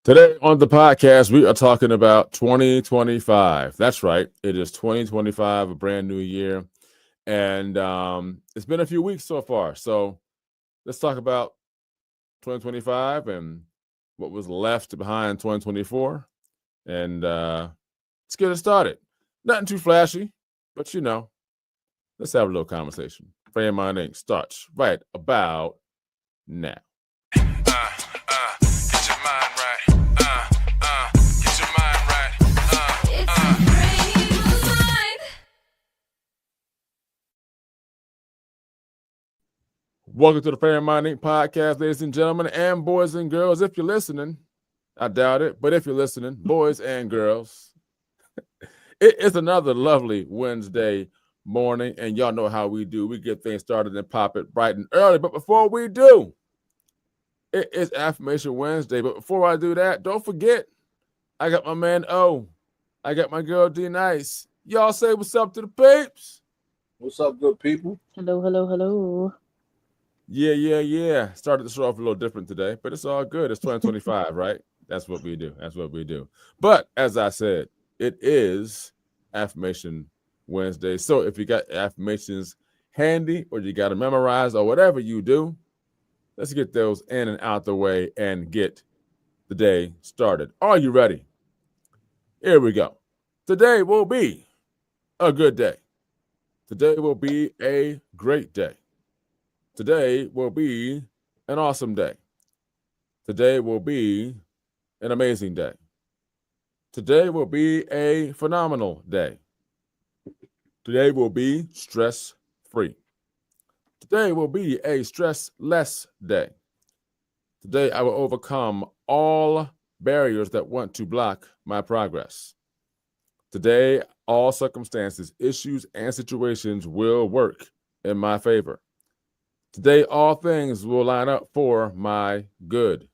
Today on the podcast, we are talking about 2025. That's right. It is 2025, a brand new year. And it's been a few weeks so far. So let's talk about 2025 and what was left behind 2024. And let's get it started. Nothing too flashy, but let's have a little conversation. Frame My Name starts right about now. Get your mind right. Get your mind right. It's a frame of mind. Welcome to the Frame My Name podcast, ladies and gentlemen, and boys and girls. If you're listening, I doubt it, but if you're listening, boys and girls, it is another lovely Wednesday morning, and y'all know how we do. We get things started and pop it bright and early. But before we do, it is Affirmation Wednesday. But before I do that, don't forget, I got my man O. I got my girl D Nice. Y'all say what's up to the peeps. What's up, good people? Hello, hello, hello. Yeah. Started the show off a little different today, but it's all good. It's 2025, right? That's what we do. But as I said, it is Affirmation Wednesday. So if you got affirmations handy or you got to memorize or whatever you do, let's get those in and out the way and get the day started. Are you ready? Here we go. Today will be a good day. Today will be a great day. Today will be an awesome day. Today will be an amazing day. Today will be a phenomenal day. Today will be stress-free. Today will be a stress-less day. Today I will overcome all barriers that want to block my progress. Today, all circumstances, issues, and situations will work in my favor. Today, all things will line up for my good.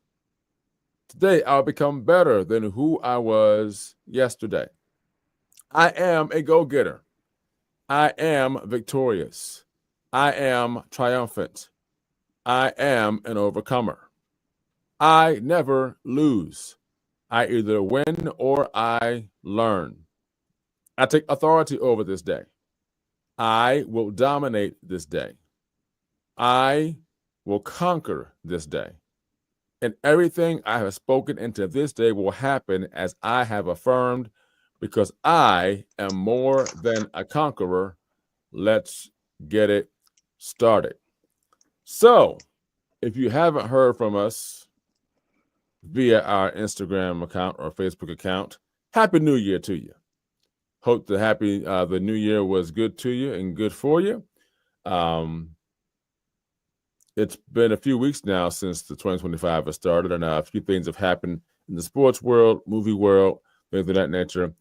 Today, I'll become better than who I was yesterday. I am a go-getter. I am victorious. I am triumphant. I am an overcomer. I never lose. I either win or I learn. I take authority over this day. I will dominate this day. I will conquer this day. And everything I have spoken into this day will happen as I have affirmed, because I am more than a conqueror. Let's get it started. So, if you haven't heard from us via our Instagram account or Facebook account, Happy New Year to you. Hope the new year was good to you and good for you. It's been a few weeks now since the 2025 has started, and a few things have happened in the sports world, movie world, things of that nature.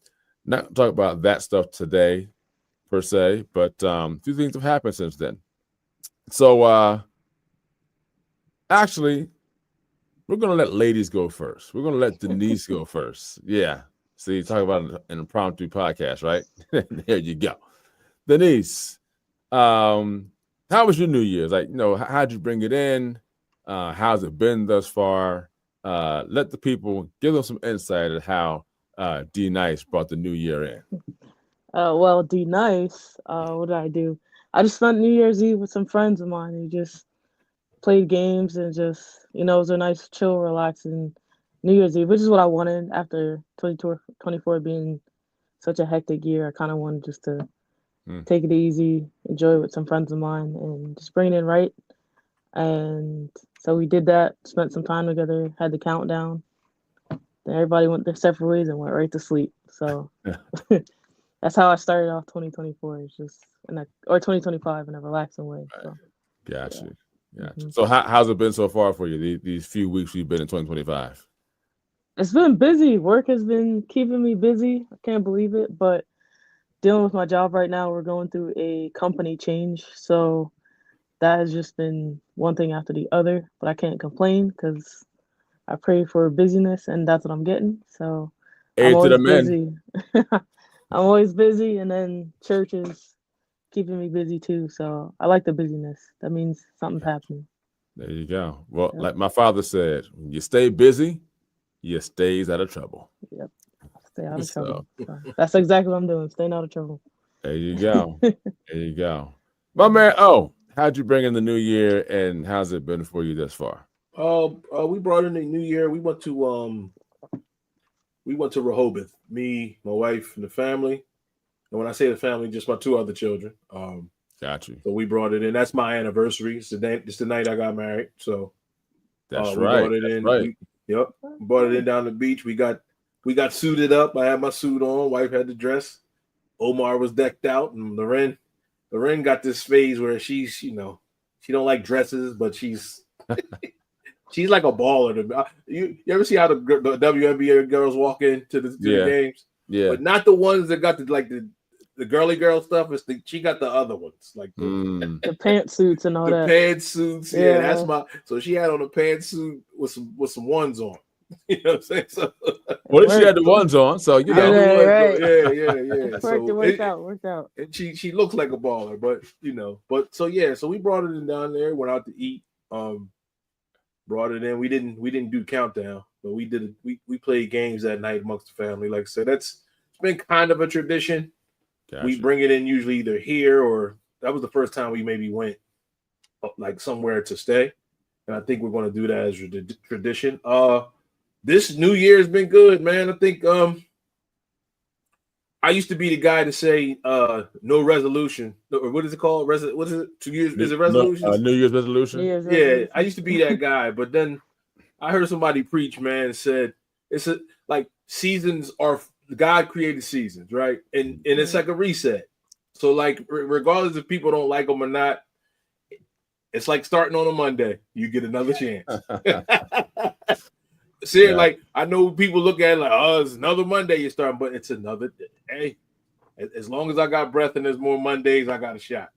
Not talk about that stuff today, per se, but a few things have happened since then. So, actually, we're going to let ladies go first. We're going to let Denise go first. Yeah. See, talk about an impromptu podcast, right? There you go. Denise, how was your New Year's? How'd you bring it in? How's it been thus far? Let the people give them some insight of how D Nice brought the new year in. Well, D Nice, what did I do? I just spent New Year's Eve with some friends of mine. We just played games and just, it was a nice, chill, relaxing New Year's Eve, which is what I wanted after 2024 being such a hectic year. I kind of wanted just to take it easy, enjoy it with some friends of mine, and just bring it in right. And so we did that, spent some time together, had the countdown. Then everybody went their separate ways and went right to sleep. So that's how I started off 2024. It's just or 2025 in a relaxing way. So. Gotcha. Mm-hmm. So how's it been so far for you, these few weeks you've been in 2025? It's been busy. Work has been keeping me busy. I can't believe it, but dealing with my job right now, we're going through a company change. So that has just been one thing after the other, but I can't complain because I pray for busyness and that's what I'm getting. So I'm always busy. I'm always busy, and then church is keeping me busy too. So I like the busyness. That means something's happening. There you go. Well, like my father said, when you stay busy, you stays out of trouble. Yep. Stay out of So trouble. So that's exactly what I'm doing. Staying out of trouble. there you go. There you go. My man, how'd you bring in the new year and how's it been for you thus far? We brought in the new year. We went to Rehoboth. Me, my wife, and the family. And when I say the family, just my 2 other children. Got you. So we brought it in. That's my anniversary. It's the night I got married. So That's we right. brought it That's in. right. Yep. Brought it in down the beach. We got suited up. I had my suit on. Wife had the dress. Omar was decked out, and Loren got this phase where she's, she don't like dresses, but she's like a baller. You ever see how the WNBA girls walk into the games? Yeah. But not the ones that got the girly girl stuff. She got the other ones, like Mm. The pantsuits and all the that. pantsuits. Yeah, that's Yeah. my. So she had on a pantsuit with some ones on. You know what I'm saying? So Well, she had the ones on, so you Yeah, know. right. Yeah. It So worked out. and she looks like a baller, but so we brought it in down there, went out to eat, brought it in. We didn't do countdown, but we played games that night amongst the family. Like I said, it's been kind of a tradition. Gotcha. We bring it in usually either here or that was the first time we maybe went like somewhere to stay. And I think we're going to do that as a tradition. This New Year has been good, man. I think I used to be the guy to say no resolution. Or what is it called? What is it? 2 years? Is it resolutions? New Year's resolution? Yeah, I used to be that guy, but then I heard somebody preach, man, and said it's like seasons are God created seasons, right? And it's like a reset. So like regardless if people don't like them or not, it's like starting on a Monday. You get another chance. See, like I know people look at it like, oh, it's another Monday you're starting, but it's another day. Hey, as long as I got breath and there's more Mondays, I got a shot.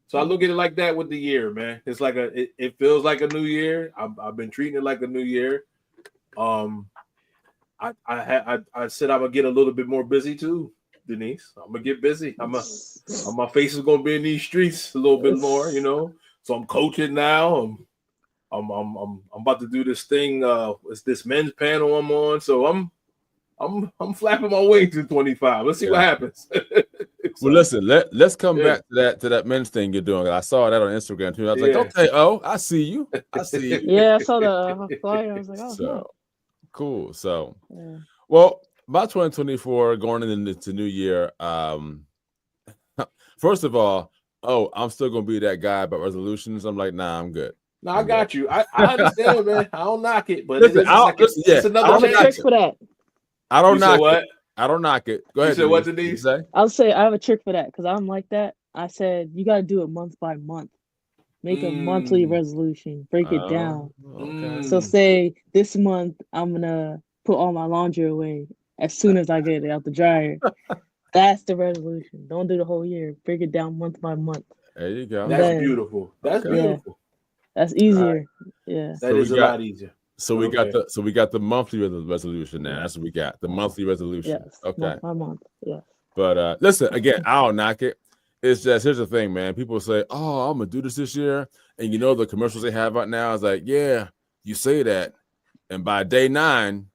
So I look at it like that with the year, man. It's like it feels like a new year. I've been treating it like a new year. I said I'm gonna get a little bit more busy too, Denise. I'm gonna get busy. My face is gonna be in these streets a little bit more, So I'm coaching now. I'm about to do this thing. It's this men's panel I'm on. So I'm flapping my wings in 25. Let's see what happens. Well, listen, let's come back to that men's thing you're doing. I saw that on Instagram too. I was like, okay, I see you. I see you. Yeah, I saw the flyer. I was like, oh, so cool. So, yeah. Well, by 2024, going into New Year, first of all, I'm still gonna be that guy about resolutions. I'm like, nah, I'm good. No, I got you. I understand, man. I don't knock it, but listen, it's another trick for that. I don't knock what? it. I don't knock it. Go ahead. You said what, Denise? Say? I'll say I have a trick for that because I'm like that. I said you got to do it month by month. Make a monthly resolution. Break it down. Okay. So say this month I'm gonna put all my laundry away as soon as I get it out the dryer. That's the resolution. Don't do the whole year. Break it down month by month. There you go. That's beautiful. That's beautiful. That's easier. Right. Yeah. That is a lot easier. So we got the monthly resolution now. That's what we got. The monthly resolution. Yes. Okay. Month by month. Yeah. But listen, again, I don't knock it. It's just here's the thing, man. People say, "Oh, I'm gonna do this year," and the commercials they have right now is like, "Yeah, you say that, and by day 9,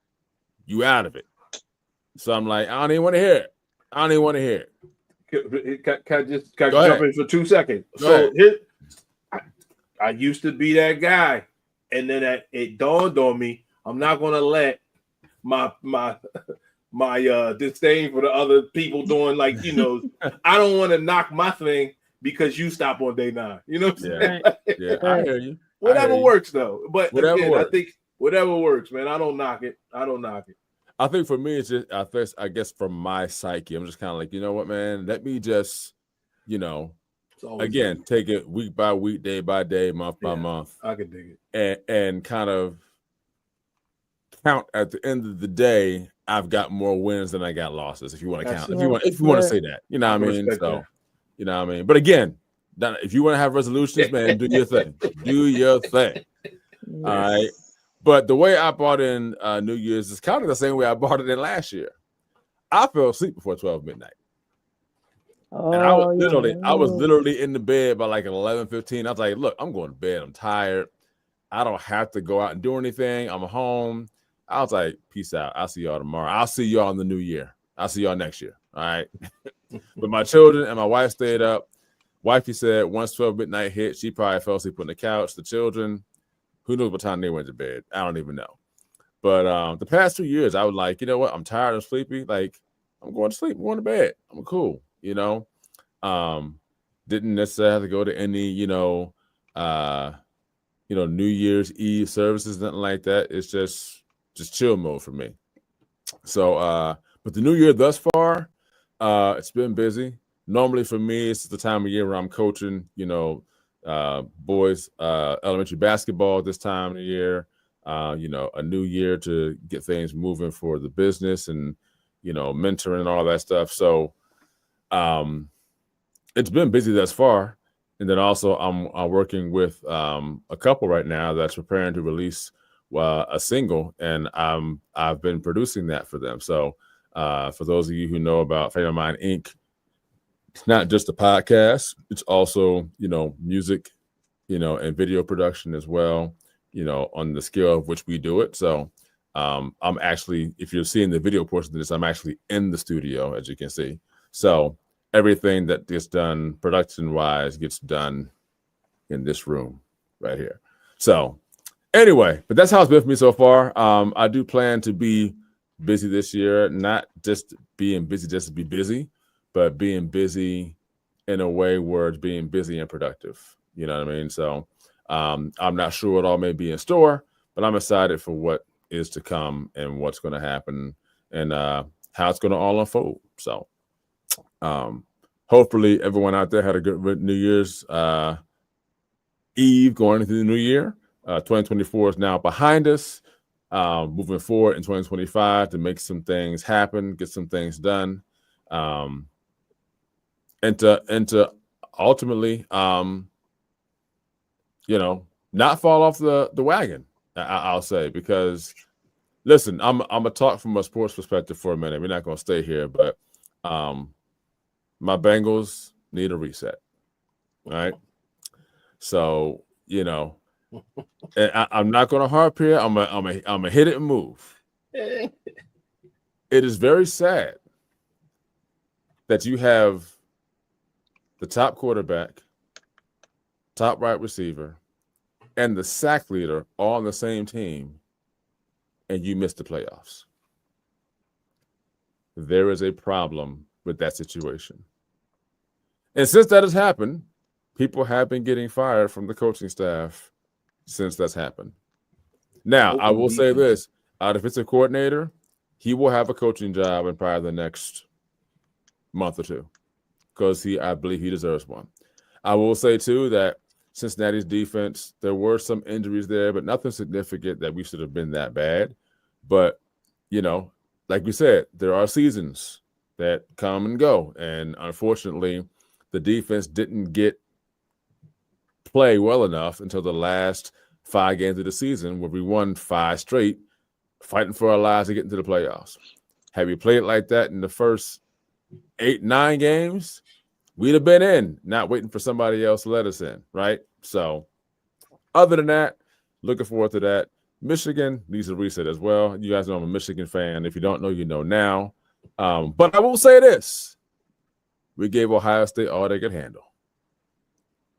you out of it." So I'm like, I don't even want to hear it. Can I just jump in for 2 seconds? So I used to be that guy, and then it dawned on me, I'm not gonna let my disdain for the other people doing like I don't want to knock my thing because you stop on day 9. You know what I'm saying? Yeah, I hear you. Whatever works though. But again, works. I think whatever works, man. I don't knock it. I think for me, it's just I guess from my psyche, I'm just kind of like, you know what, man? Let me just, again, take it week by week, day by day, month by month. I can dig it. And kind of count at the end of the day, I've got more wins than I got losses. If you want to count, if you want to say that, you know what I mean. So, you know what I mean. But again, if you want to have resolutions, man, do your thing. Do your thing. Yes. All right. But the way I bought in New Year's is kind of the same way I bought it in last year. I fell asleep before 12 midnight. Oh, and I was literally in the bed by like 11:15. I was like, look, I'm going to bed. I'm tired. I don't have to go out and do anything. I'm home. I was like, peace out. I'll see y'all tomorrow. I'll see y'all in the new year. I'll see y'all next year. All right. But my children and my wife stayed up. Wifey said once 12 midnight hit, she probably fell asleep on the couch. The children, who knows what time they went to bed? I don't even know. But the past 2 years, I was like, you know what? I'm tired and sleepy. Like, I'm going to sleep. I'm going to bed. I'm cool. You know, didn't necessarily have to go to any, New Year's Eve services, nothing like that. It's just chill mode for me. So, but the new year thus far, it's been busy. Normally for me, it's the time of year where I'm coaching, boys elementary basketball this time of the year. A new year to get things moving for the business and mentoring and all that stuff. So it's been busy thus far. And then also I'm working with a couple right now that's preparing to release a single, and I've been producing that for them. So for those of you who know about Fame of Mine Inc., it's not just a podcast, it's also music, and video production as well, on the scale of which we do it. So I'm actually, if you're seeing the video portion of this, I'm actually in the studio, as you can see. So everything that gets done production wise gets done in this room right here. So anyway, but that's how it's been for me so far. I do plan to be busy this year, not just being busy just to be busy, but being busy in a way where it's being busy and productive. You know what I mean? So I'm not sure what all may be in store, but I'm excited for what is to come and what's going to happen and how it's going to all unfold. So hopefully everyone out there had a good New Year's Eve going into the new year. 2024 is now behind us. Moving forward in 2025 to make some things happen, get some things done, and to ultimately, not fall off the wagon. I'll say, because listen, I'm gonna talk from a sports perspective for a minute. We're not gonna stay here, but my Bengals need a reset. All right, so and I'm not gonna harp here. I'm gonna hit it and move. It is very sad that you have the top quarterback, top wide receiver, and the sack leader all on the same team, and you miss the playoffs. There is a problem with that situation. And since that has happened, people have been getting fired from the coaching staff since that's happened. Now, I will say this. Our defensive coordinator, he will have a coaching job in probably the next month or two because I believe he deserves one. I will say, too, that Cincinnati's defense, there were some injuries there, but nothing significant that we should have been that bad. But, like we said, there are seasons that come and go. And unfortunately, the defense didn't get play well enough until the last 5 games of the season where we won 5 straight, fighting for our lives to get into the playoffs. Had we played like that in the first 8, 9 games, we'd have been in, not waiting for somebody else to let us in, right? So other than that, looking forward to that. Michigan needs a reset as well. You guys know I'm a Michigan fan. If you don't know, you know now. But I will say this. We gave Ohio State all they could handle.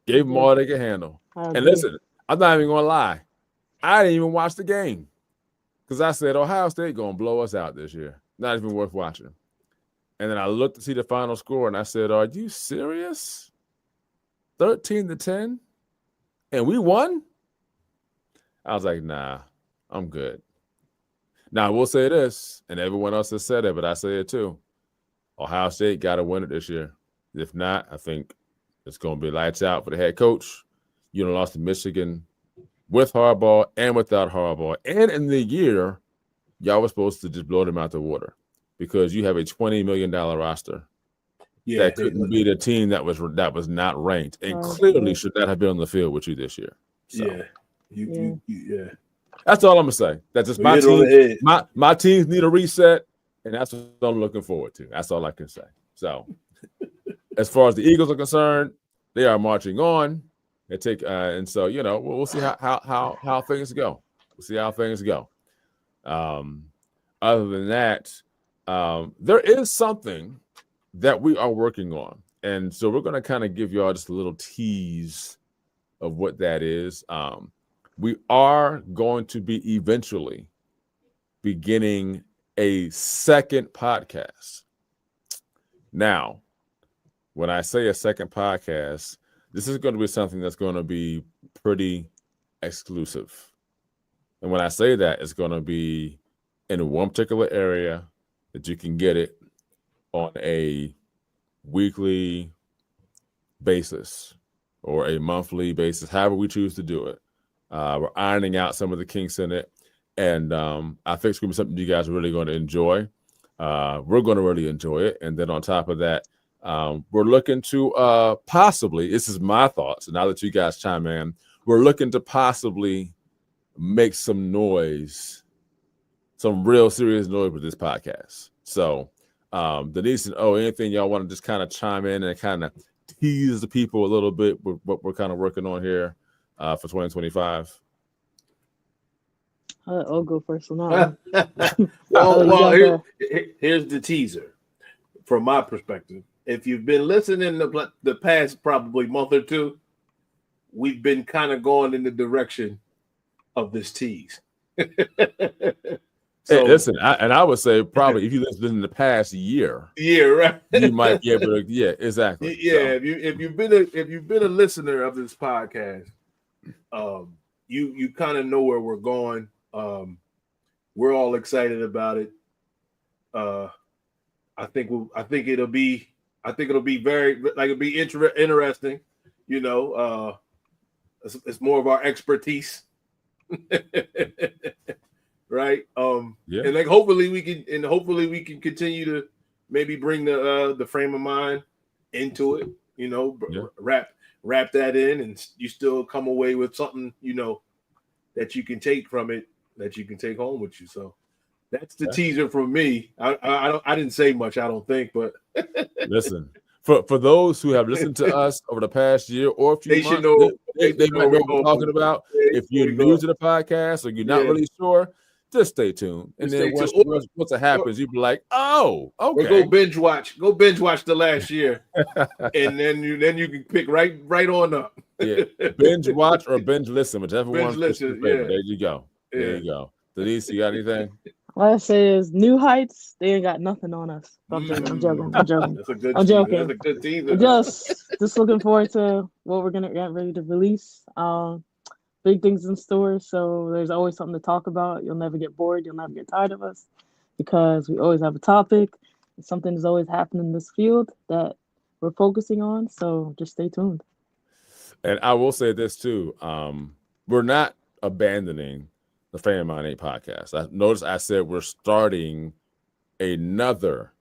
Gave them all they could handle. And listen, I'm not even going to lie. I didn't even watch the game because I said Ohio State going to blow us out this year. Not even worth watching. And then I looked to see the final score, and I said, are you serious? 13-10? And we won? I was like, nah, I'm good. Now, I will say this, and everyone else has said it, but I say it too. Ohio State got to win it this year. If not, I think it's going to be lights out for the head coach. You know, lost to Michigan with Harbaugh and without Harbaugh. And in the year, y'all were supposed to just blow them out the water because you have a $20 million roster that couldn't beat a team that was not ranked and clearly should not have been on the field with you this year. So, yeah. That's all I'm gonna say. That's just my team. My teams need a reset, and that's what I'm looking forward to. That's all I can say. So, as far as the Eagles are concerned, they are marching on. And so we'll see how things go. We'll see how things go. Um, other than that, there is something that we are working on. And so we're going to kind of give y'all just a little tease of what that is. We are going to be eventually beginning a second podcast. Now, when I say a second podcast, this is going to be something that's going to be pretty exclusive. And when I say that, it's going to be in one particular area that you can get it on a weekly basis or a monthly basis, however we choose to do it. We're ironing out some of the kinks in it. And I think it's going to be something you guys are really going to enjoy. We're going to really enjoy it. And then on top of that, we're looking to possibly, this is my thoughts, and I'll let you guys chime in, we're looking to possibly make some noise, some real serious noise with this podcast. So Denise and anything y'all want to just kind of chime in and kind of tease the people a little bit with what we're kind of working on here for 2025? I'll go first on that one. well, here's the teaser from my perspective. If you've been listening to the past probably month or two, we've been kind of going in the direction of this tease. So, hey, listen, I would say probably if you listen in the past year, right, you might be able to, yeah, exactly. Yeah, so. if you've been a listener of this podcast, you kind of know where we're going. We're all excited about it. I think it'll be very it'll be interesting. You know, it's more of our expertise. Right. Yeah. And hopefully we can continue to maybe bring the frame of mind into it, you know, wrap that in, and you still come away with something, you know, that you can take from it, that you can take home with you. So that's the teaser from me. I didn't say much, I don't think, but listen, for those who have listened to us over the past year or a few months, should know, they might know what we're talking about. If you're new to the podcast or you're not really sure, just stay tuned. And then once it happens, you'll be like, oh, okay. Or go binge watch the last year. And then you can pick right on up. Yeah. Binge watch or binge listen, whichever binge one. Listen, yeah. There you go. Yeah. There you go. Denise, you got anything? What I say is New Heights, they ain't got nothing on us. I'm joking. That's a good I'm joking. That's a good teaser. Just looking forward to what we're gonna get ready to release. Big things in store, so there's always something to talk about. You'll never get bored. You'll never get tired of us because we always have a topic. Something is always happening in this field that we're focusing on. So just stay tuned. And I will say this too: we're not abandoning the Frame of Mind 8 podcast. I said we're starting another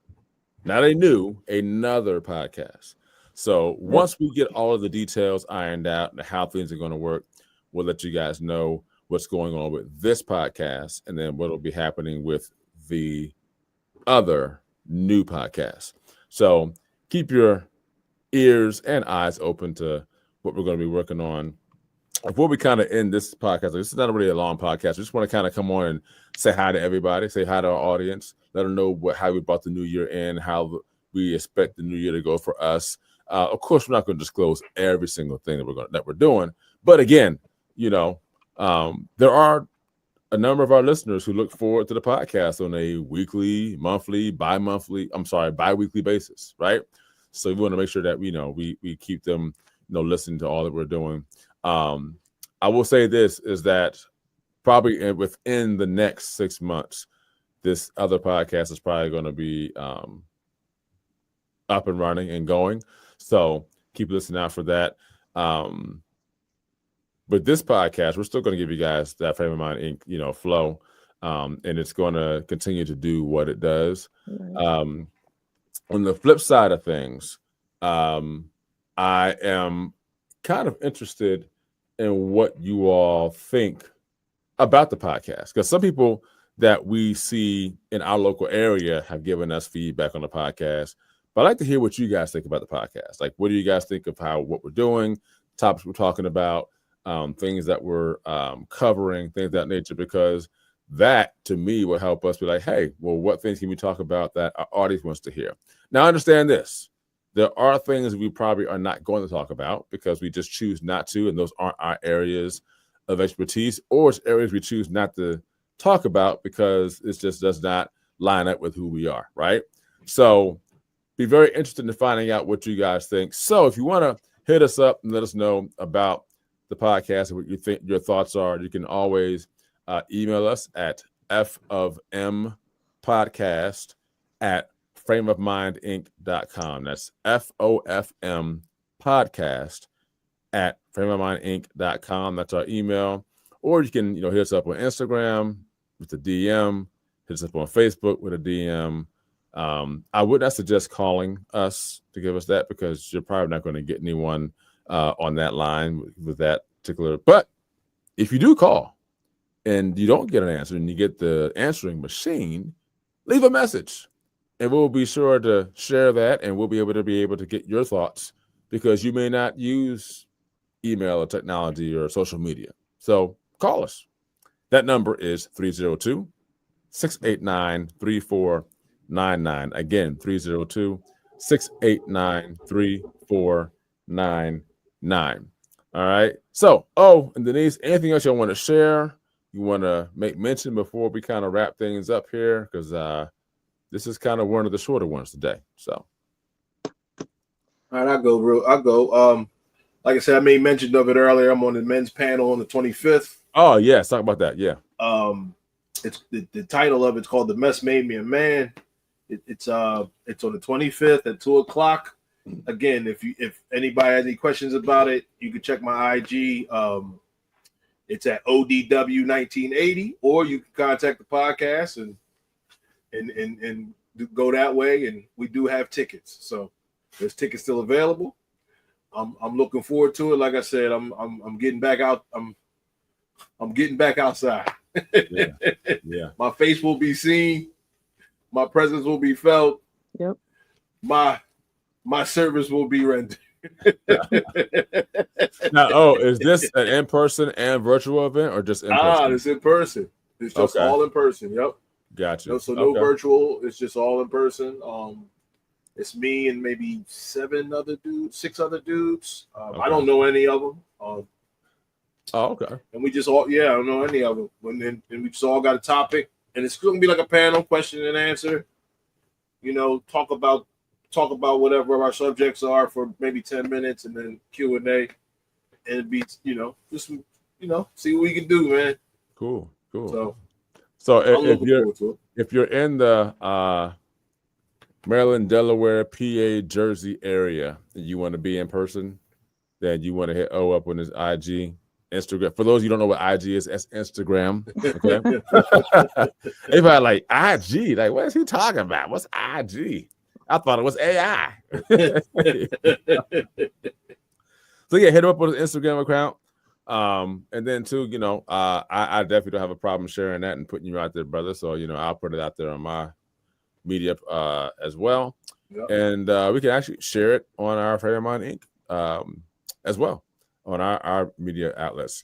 podcast. So once we get all of the details ironed out and how things are going to work, we'll let you guys know what's going on with this podcast and then what will be happening with the other new podcast. So keep your ears and eyes open to what we're going to be working on. Before we kind of end this podcast, this is not really a long podcast. We just want to kind of come on and say hi to everybody, say hi to our audience, let them know how we brought the new year in, how we expect the new year to go for us. Of course, we're not going to disclose every single thing that we're doing, but again, you know, there are a number of our listeners who look forward to the podcast on a weekly, monthly, bi-weekly basis, right? So we want to make sure that we keep them, listening to all that we're doing. I will say this is that probably within the next 6 months, this other podcast is probably going to be up and running and going. So keep listening out for that. But this podcast, we're still going to give you guys that Frame of Mind Inc. Flow, and it's going to continue to do what it does. Right. On the flip side of things, I am kind of interested in what you all think about the podcast, because some people that we see in our local area have given us feedback on the podcast. But I'd like to hear what you guys think about the podcast. Like, what do you guys think of what we're doing, topics we're talking about, things that we're covering, things of that nature, because that to me will help us be like, hey, well, what things can we talk about that our audience wants to hear? Now, understand this. There are things we probably are not going to talk about because we just choose not to, and those aren't our areas of expertise, or it's areas we choose not to talk about because it just does not line up with who we are, right? So be very interested in finding out what you guys think. So if you want to hit us up and let us know about the podcast and what you think your thoughts are, you can always email us at fofmpodcast@frameofmindinc.com. That's FOFM podcast at frameofmindinc.com. That's our email. Or you can, hit us up on Instagram with a DM, hit us up on Facebook with a DM. I would not suggest calling us to give us that because you're probably not going to get anyone on that line with that particular. But if you do call and you don't get an answer and you get the answering machine, leave a message and we'll be sure to share that, and we'll be able to get your thoughts because you may not use email or technology or social media. So call us. That number is 302-689-3499. Again, 302-689-3499. All right. So, and Denise, anything else you want to share? You want to make mention before we kind of wrap things up here? Because this is kind of one of the shorter ones today. So, all right, I'll go. Like I said, I made mention of it earlier. I'm on the men's panel on the 25th. Oh yes, talk about that. Yeah. It's the title of it's called "The Mess Made Me a Man." It's on the 25th at 2:00. Again, if anybody has any questions about it, you can check my IG. It's at ODW1980, or you can contact the podcast and go that way. And we do have tickets, so there's tickets still available. I'm looking forward to it. Like I said, I'm getting back out. I'm getting back outside. Yeah. My face will be seen. My presence will be felt. Yep. My service will be rendered. Now, is this an in-person and virtual event or just in person? It's in person. It's just all in person. Yep. Gotcha. So no virtual. It's just all in person. It's me and maybe 6 other dudes. I don't know any of them. Okay. And we just I don't know any of them. And we just all got a topic, and it's going to be like a panel, question and answer. Talk about whatever our subjects are for maybe 10 minutes, and then Q&A, and it'd be see what we can do, man. Cool. So if you're in the Maryland, Delaware, PA, Jersey area, and you want to be in person, then you want to hit O up on his IG, Instagram. For those of you who don't know what IG is, that's Instagram. Okay. Everybody like IG, like what is he talking about? What's IG? I thought it was AI. So yeah, hit him up on his Instagram account. And then too, I definitely don't have a problem sharing that and putting you out there, brother. So I'll put it out there on my media as well. Yep. And we can actually share it on our Fairmont Inc. As well on our media outlets.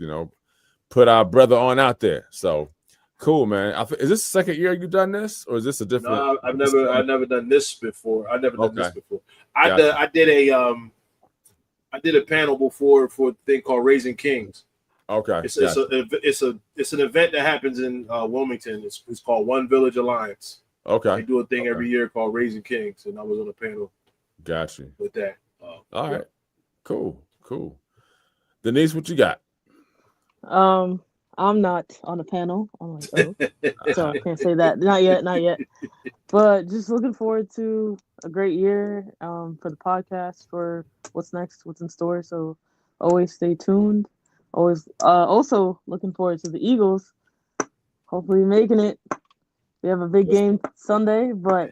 Put our brother on out there. So cool, man. Is this the second year you've done this, or is this a different? No, I've never done this before. I did a panel before for a thing called Raising Kings. Okay. It's an event that happens in Wilmington. It's called One Village Alliance. Okay. They do a thing every year called Raising Kings, and I was on a panel. Got you. With that. All right. Cool. Denise, what you got? I'm not on the panel. I'm like, so I can't say that. Not yet. But just looking forward to a great year for the podcast, for what's next, what's in store. So always stay tuned. Always also looking forward to the Eagles hopefully making it. We have a big game Sunday, but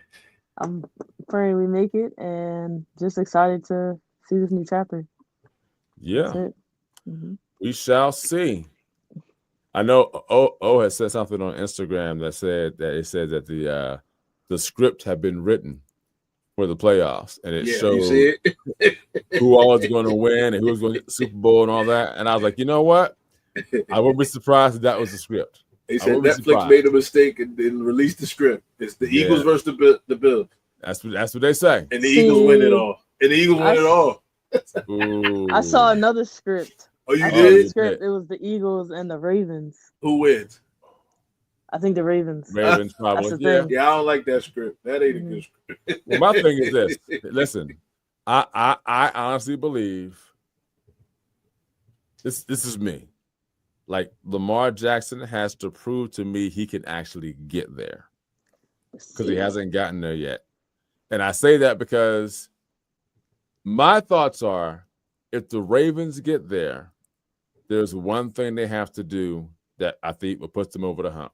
I'm praying we make it, and just excited to see this new chapter. Yeah. That's it. Mm-hmm. We shall see. I know O has said something on Instagram that said that the script had been written for the playoffs, and it showed who all was going to win and who was going to get the Super Bowl and all that. And I was like, you know what? I wouldn't be surprised if that was the script. They I said wouldn't be Netflix surprised. made a mistake and released the script. It's the Yeah. Eagles versus the Bills, That's what they say. and the Eagles win it See, all. And the Eagles I win it s- all. Ooh. I saw another script. Oh, you I saw Oh, the did? you script. did. It was the Eagles and the Ravens. Who wins? I think the Ravens. Ravens That's probably. the Yeah. thing. Yeah, I don't like that script. That ain't a good script. Well, my thing is this. Listen, I honestly believe this is me. Like Lamar Jackson has to prove to me he can actually get there because he hasn't gotten there yet. And I say that because my thoughts are if the Ravens get there, there's one thing they have to do that I think will put them over the hump,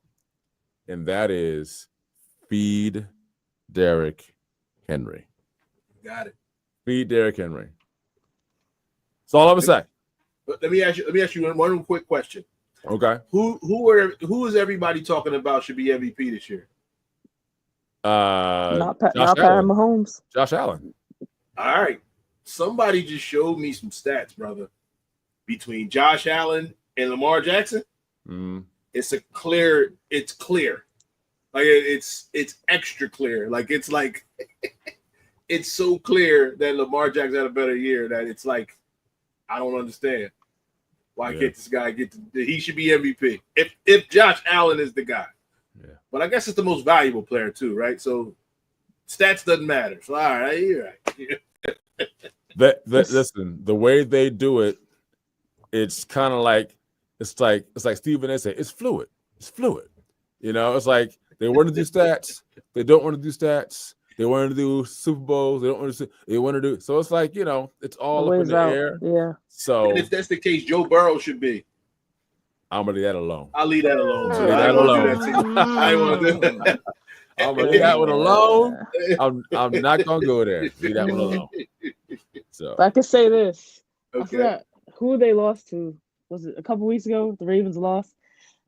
and that is feed Derrick Henry. Got it. Feed Derrick Henry. That's all I'm gonna say. But let me ask you one quick question. Okay. Who is everybody talking about should be MVP this year? Not Josh Pat Allen. Mahomes. Josh Allen. All right. Somebody just showed me some stats, brother. Between Josh Allen and Lamar Jackson, it's clear. Like it's extra clear. Like it's so clear that Lamar Jackson had a better year that it's like I don't understand. Why can't this guy he should be MVP if Josh Allen is the guy. Yeah. But I guess it's the most valuable player too, right? So stats doesn't matter. So all right, you're right. Listen, the way they do it, it's kind of like it's like Stephen A. said, it's fluid. It's fluid. You know, it's like they want to do stats, they don't want to do stats. They want to do Super Bowls. They don't want to. They want to do. So it's like it's all up in the air. Yeah. So And if that's the case, Joe Burrow should be. I'm gonna leave that alone. I'll leave that alone. Leave I that ain't gonna alone. do that to you. I ain't want to do that. I'm gonna leave that one alone. I'm not gonna go there. Leave that one alone. So But I could say this. I Okay. forgot who they lost to. Was it a couple weeks ago? The Ravens lost,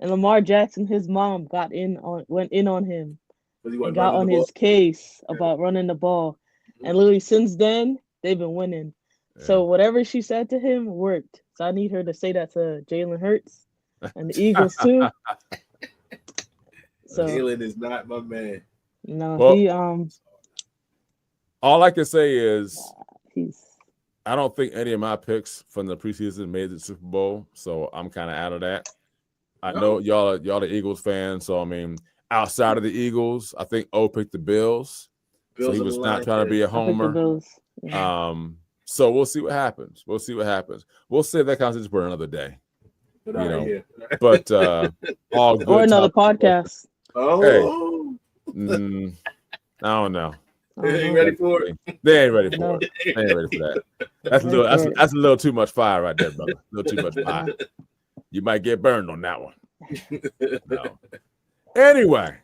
and Lamar Jackson, his mom went in on him and got on his case about running the ball. And literally since then, they've been winning. yeah. So whatever she said to him worked. So I need her to say that to Jalen Hurts and the Eagles too. So Jalen is not my man. no, Well, all I can say is he's I don't think any of my picks from the preseason made the Super Bowl, so I'm kind of out of that. I know y'all the Eagles fans, so I mean, outside of the Eagles, I think O picked the Bills, so he was not trying to be a I picked the homer. Bills. Yeah. So we'll see what happens. We'll save that conversation for another day. But But all good. Or another topics. podcast. oh, I don't know. they ain't ready for it. They ain't ready for No. it. They ain't ready for that. That's a little too much fire right there, brother. A little too much fire. You might get burned on that one. No. Anyway,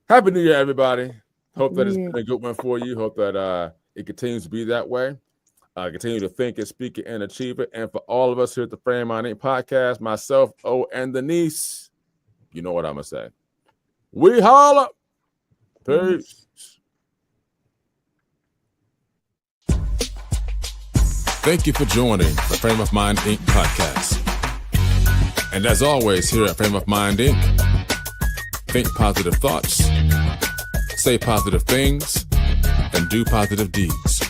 Happy New Year, everybody. Hope that it's been a good one for you. Hope that it continues to be that way. Continue to think it, speak it, and achieve it. And for all of us here at the Frame On 8 podcast, myself, O, and Denise, you know what I'm going to say. We holla. Peace. Thank you for joining the Frame of Mind Inc. podcast. And as always, here at Frame of Mind Inc., think positive thoughts, say positive things, and do positive deeds.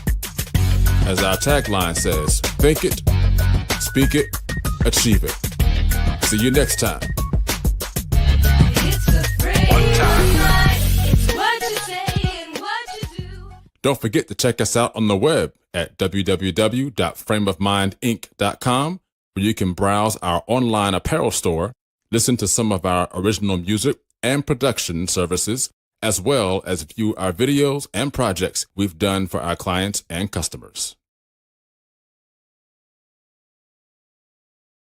As our tagline says, think it, speak it, achieve it. See you next time. It's the frame of mind. It's what you say and what you do. Don't forget to check us out on the web at www.frameofmindinc.com, where you can browse our online apparel store, listen to some of our original music and production services, as well as view our videos and projects we've done for our clients and customers.